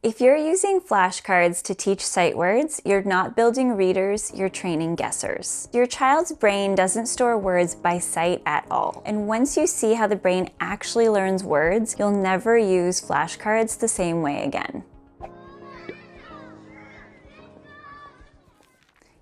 If you're using flashcards to teach sight words, you're not building readers, you're training guessers. Your child's brain doesn't store words by sight at all. And once you see how the brain actually learns words, you'll never use flashcards the same way again.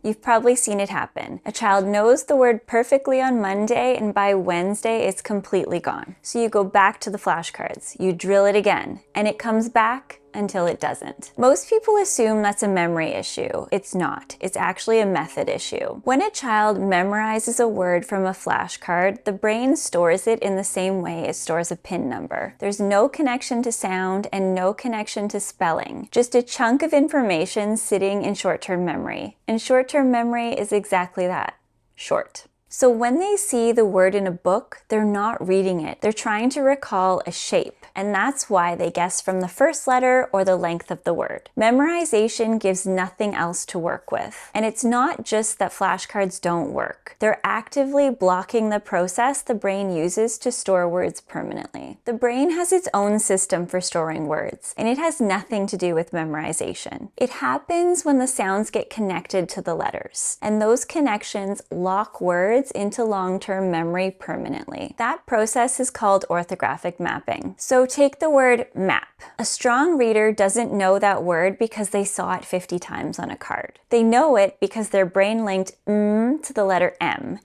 You've probably seen it happen. A child knows the word perfectly on Monday, and by Wednesday it's completely gone. So you go back to the flashcards, you drill it again, and it comes back until it doesn't. Most people assume that's a memory issue. It's not. It's actually a method issue. When a child memorizes a word from a flashcard, the brain stores it in the same way it stores a PIN number. There's no connection to sound and no connection to spelling. Just a chunk of information sitting in short-term memory. And short-term memory is exactly that. Short. So when they see the word in a book, they're not reading it. They're trying to recall a shape. And that's why they guess from the first letter or the length of the word. Memorization gives nothing else to work with. And it's not just that flashcards don't work. They're actively blocking the process the brain uses to store words permanently. The brain has its own system for storing words, and it has nothing to do with memorization. It happens when the sounds get connected to the letters, and those connections lock words into long-term memory permanently. That process is called orthographic mapping. So take the word map. A strong reader doesn't know that word because they saw it 50 times on a card. They know it because their brain linked to the letter M,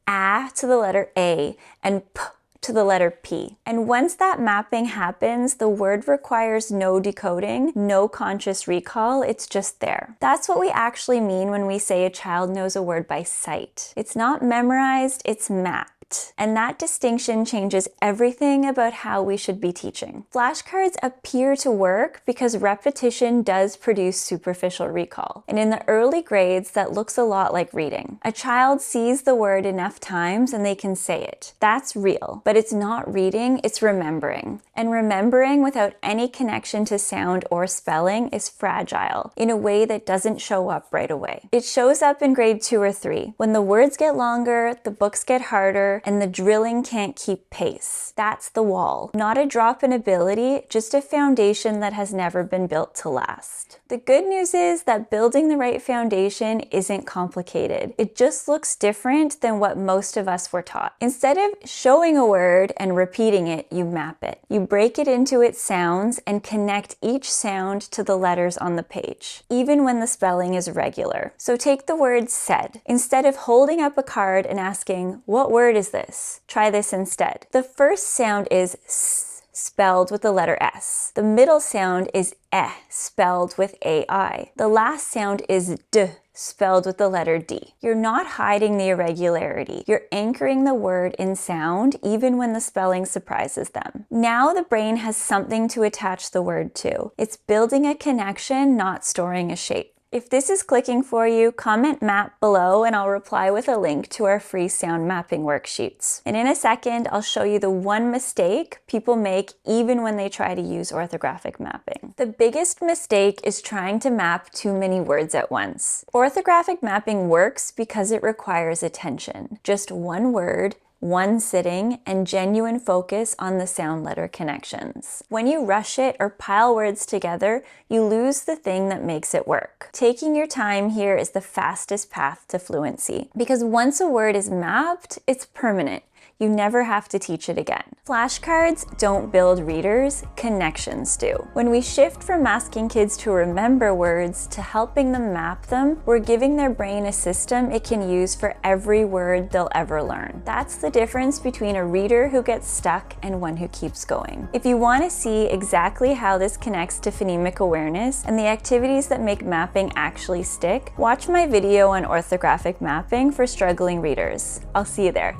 A to the letter A, and P to the letter P. And once that mapping happens, the word requires no decoding, no conscious recall, it's just there. That's what we actually mean when we say a child knows a word by sight. It's not memorized, it's mapped. And that distinction changes everything about how we should be teaching. Flashcards appear to work because repetition does produce superficial recall. And in the early grades, that looks a lot like reading. A child sees the word enough times and they can say it. That's real, but it's not reading, it's remembering. And remembering without any connection to sound or spelling is fragile in a way that doesn't show up right away. It shows up in grade 2 or 3, when the words get longer, the books get harder, and the drilling can't keep pace. That's the wall. Not a drop in ability, just a foundation that has never been built to last. The good news is that building the right foundation isn't complicated. It just looks different than what most of us were taught. Instead of showing a word and repeating it, you map it. You break it into its sounds and connect each sound to the letters on the page, even when the spelling is irregular. So take the word said. Instead of holding up a card and asking, what word is this? Try this instead. The first sound is S, spelled with the letter S. The middle sound is E, spelled with AI. The last sound is D, spelled with the letter D. You're not hiding the irregularity. You're anchoring the word in sound even when the spelling surprises them. Now the brain has something to attach the word to. It's building a connection, not storing a shape. If this is clicking for you, comment map below and I'll reply with a link to our free sound mapping worksheets. And in a second, I'll show you the one mistake people make even when they try to use orthographic mapping. The biggest mistake is trying to map too many words at once. Orthographic mapping works because it requires attention. Just one word, one sitting, and genuine focus on the sound letter connections. When you rush it or pile words together, you lose the thing that makes it work. Taking your time here is the fastest path to fluency, because once a word is mapped, it's permanent. You never have to teach it again. Flashcards don't build readers, connections do. When we shift from asking kids to remember words to helping them map them, we're giving their brain a system it can use for every word they'll ever learn. That's the difference between a reader who gets stuck and one who keeps going. If you want to see exactly how this connects to phonemic awareness and the activities that make mapping actually stick, watch my video on orthographic mapping for struggling readers. I'll see you there.